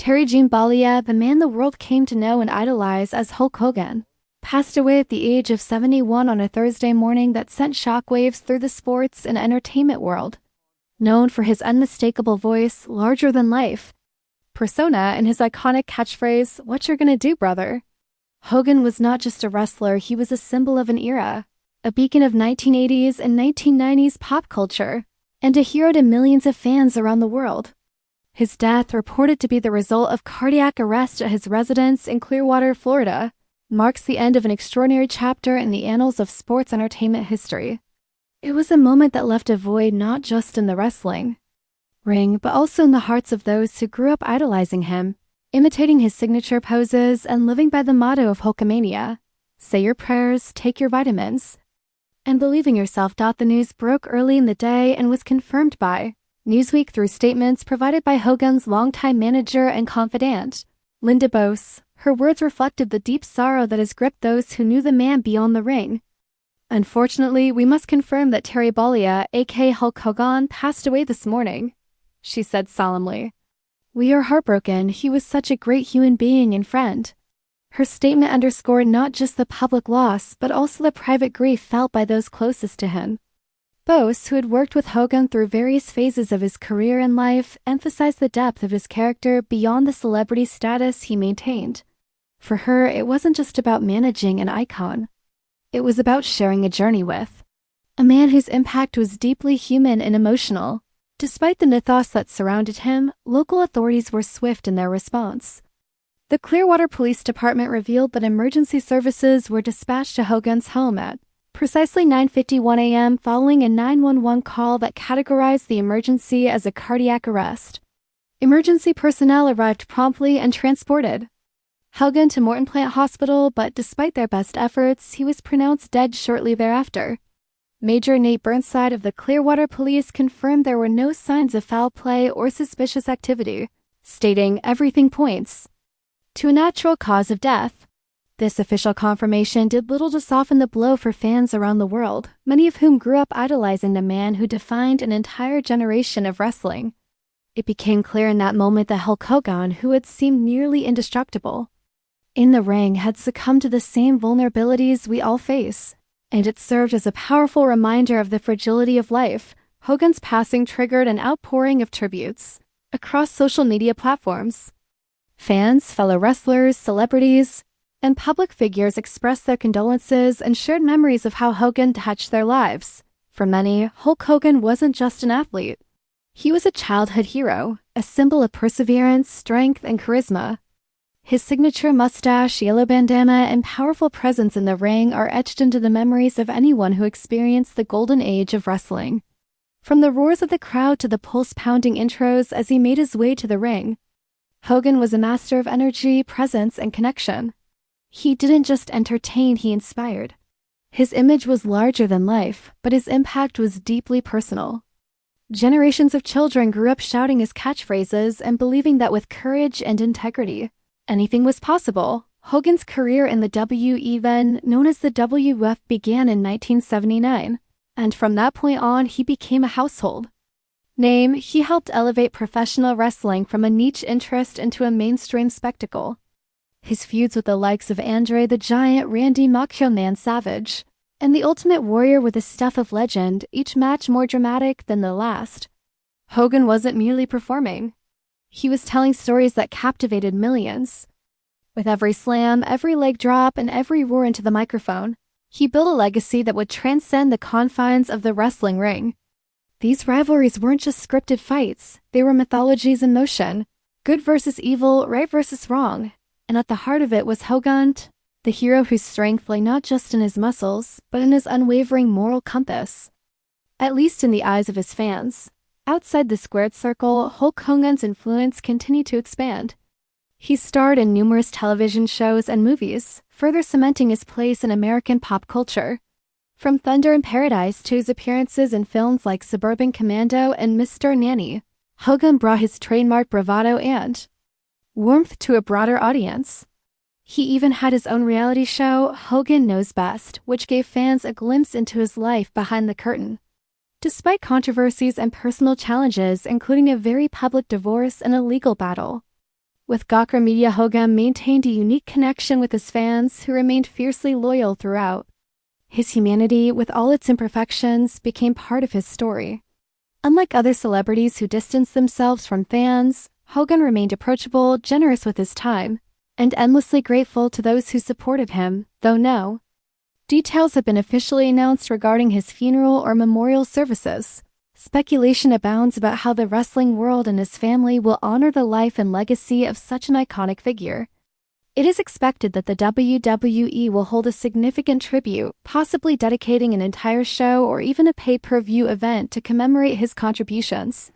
Terry Bollea, the man the world came to know and idolize as Hulk Hogan, passed away at the age of 71 on a Thursday morning that sent shockwaves through the sports and entertainment world. Known for his unmistakable voice, larger-than-life persona, and his iconic catchphrase, "What you gonna do, brother?" Hogan was not just a wrestler, he was a symbol of an era, a beacon of 1980s and 1990s pop culture, and a hero to millions of fans around the world. His death, reported to be the result of cardiac arrest at his residence in Clearwater, Florida, marks the end of an extraordinary chapter in the annals of sports entertainment history. It was a moment that left a void not just in the wrestling ring, but also in the hearts of those who grew up idolizing him, imitating his signature poses, and living by the motto of Hulkamania: say your prayers, take your vitamins, and believe in yourself. The news broke early in the day and was confirmed by Newsweek through statements provided by Hogan's longtime manager and confidant, Linda Bose. Her words reflected the deep sorrow that has gripped those who knew the man beyond the ring. "Unfortunately, we must confirm that Terry Bollea, aka Hulk Hogan, passed away this morning," she said solemnly. "We are heartbroken. He was such a great human being and friend." Her statement underscored not just the public loss, but also the private grief felt by those closest to him. Bose, who had worked with Hogan through various phases of his career and life, emphasized the depth of his character beyond the celebrity status he maintained. For her, it wasn't just about managing an icon. It was about sharing a journey with a man whose impact was deeply human and emotional. Despite the mythos that surrounded him, local authorities were swift in their response. The Clearwater Police Department revealed that emergency services were dispatched to Hogan's home at precisely 9:51 a.m. following a 911 call that categorized the emergency as a cardiac arrest. Emergency personnel arrived promptly and transported Hogan to Morton Plant Hospital, but despite their best efforts, he was pronounced dead shortly thereafter. Major Nate Burnside of the Clearwater Police confirmed there were no signs of foul play or suspicious activity, stating everything points to a natural cause of death. This official confirmation did little to soften the blow for fans around the world, many of whom grew up idolizing the man who defined an entire generation of wrestling. It became clear in that moment that Hulk Hogan, who had seemed nearly indestructible in the ring, had succumbed to the same vulnerabilities we all face, and it served as a powerful reminder of the fragility of life. Hogan's passing triggered an outpouring of tributes across social media platforms. Fans, fellow wrestlers, celebrities, and public figures expressed their condolences and shared memories of how Hogan touched their lives. For many, Hulk Hogan wasn't just an athlete. He was a childhood hero, a symbol of perseverance, strength, and charisma. His signature mustache, yellow bandana, and powerful presence in the ring are etched into the memories of anyone who experienced the golden age of wrestling. From the roars of the crowd to the pulse-pounding intros as he made his way to the ring, Hogan was a master of energy, presence, and connection. He didn't just entertain, he inspired. His image was larger than life, but his impact was deeply personal. Generations of children grew up shouting his catchphrases and believing that with courage and integrity, anything was possible. Hogan's career in the WE, then known as the WF, began in 1979, and from that point on, he became a household name. He helped elevate professional wrestling from a niche interest into a mainstream spectacle. His feuds with the likes of Andre the Giant, Randy Macho Man Savage, and the Ultimate Warrior were the stuff of legend, each match more dramatic than the last. Hogan wasn't merely performing. He was telling stories that captivated millions. With every slam, every leg drop, and every roar into the microphone, he built a legacy that would transcend the confines of the wrestling ring. These rivalries weren't just scripted fights, they were mythologies in motion. Good versus evil, right versus wrong. And at the heart of it was Hogan, the hero whose strength lay not just in his muscles, but in his unwavering moral compass. At least in the eyes of his fans. Outside the squared circle, Hulk Hogan's influence continued to expand. He starred in numerous television shows and movies, further cementing his place in American pop culture. From Thunder in Paradise to his appearances in films like Suburban Commando and Mr. Nanny, Hogan brought his trademark bravado and warmth to a broader audience. He even had his own reality show, Hogan Knows Best, which gave fans a glimpse into his life behind the curtain. Despite controversies and personal challenges, including a very public divorce and a legal battle With Gawker Media, Hogan maintained a unique connection with his fans who remained fiercely loyal throughout. His humanity, with all its imperfections, became part of his story. Unlike other celebrities who distanced themselves from fans, Hogan remained approachable, generous with his time, and endlessly grateful to those who supported him, though no details have been officially announced regarding his funeral or memorial services. Speculation abounds about how the wrestling world and his family will honor the life and legacy of such an iconic figure. It is expected that the WWE will hold a significant tribute, possibly dedicating an entire show or even a pay-per-view event to commemorate his contributions.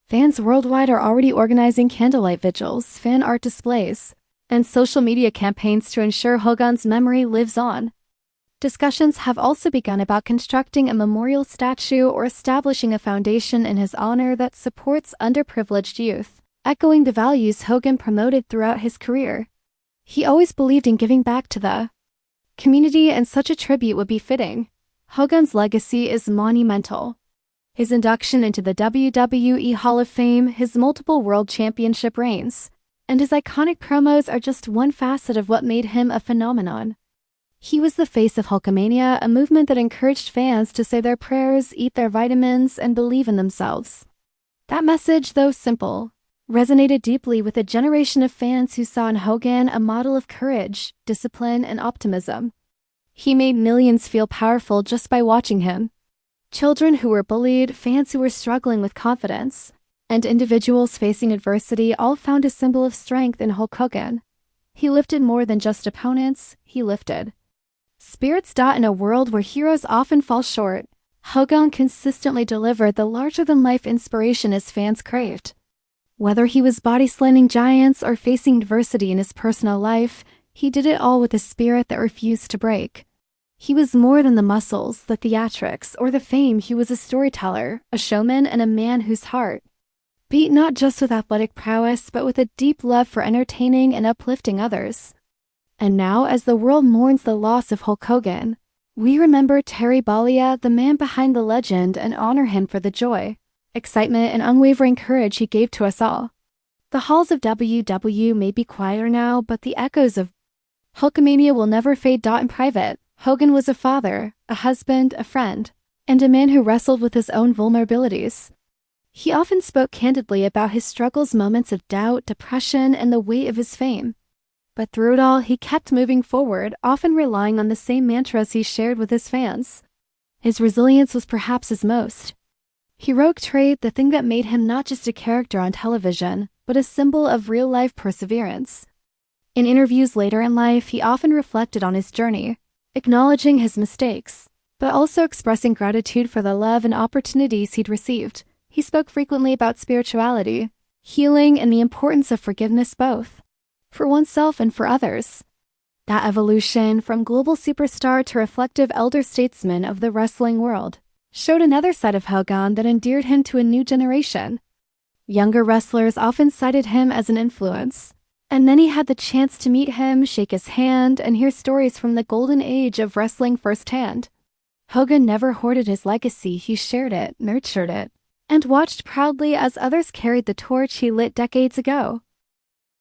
Fans worldwide are already organizing candlelight vigils, fan art displays, and social media campaigns to ensure Hogan's memory lives on. Discussions have also begun about constructing a memorial statue or establishing a foundation in his honor that supports underprivileged youth, echoing the values Hogan promoted throughout his career. He always believed in giving back to the community, and such a tribute would be fitting. Hogan's legacy is monumental. His induction into the WWE Hall of Fame, his multiple world championship reigns, and his iconic promos are just one facet of what made him a phenomenon. He was the face of Hulkamania, a movement that encouraged fans to say their prayers, eat their vitamins, and believe in themselves. That message, though simple, resonated deeply with a generation of fans who saw in Hogan a model of courage, discipline, and optimism. He made millions feel powerful just by watching him. Children who were bullied, fans who were struggling with confidence, and individuals facing adversity all found a symbol of strength in Hulk Hogan. He lifted more than just opponents, he lifted spirits. In a world where heroes often fall short, Hogan consistently delivered the larger-than-life inspiration his fans craved. Whether he was body-slamming giants or facing adversity in his personal life, he did it all with a spirit that refused to break. He was more than the muscles, the theatrics, or the fame. He was a storyteller, a showman, and a man whose heart beat not just with athletic prowess, but with a deep love for entertaining and uplifting others. And now, as the world mourns the loss of Hulk Hogan, we remember Terry Bollea, the man behind the legend, and honor him for the joy, excitement, and unwavering courage he gave to us all. The halls of WW may be quieter now, but the echoes of Hulkamania will never fade. In private, Hogan was a father, a husband, a friend, and a man who wrestled with his own vulnerabilities. He often spoke candidly about his struggles, moments of doubt, depression, and the weight of his fame. But through it all, he kept moving forward, often relying on the same mantras he shared with his fans. His resilience was perhaps his most heroic trait, the thing that made him not just a character on television, but a symbol of real-life perseverance. In interviews later in life, he often reflected on his journey, acknowledging his mistakes, but also expressing gratitude for the love and opportunities he'd received. He spoke frequently about spirituality, healing, and the importance of forgiveness, both for oneself and for others. That evolution, from global superstar to reflective elder statesman of the wrestling world, showed another side of Hogan that endeared him to a new generation. Younger wrestlers often cited him as an influence, and many had the chance to meet him, shake his hand, and hear stories from the golden age of wrestling firsthand. Hogan never hoarded his legacy. He shared it, nurtured it, and watched proudly as others carried the torch he lit decades ago.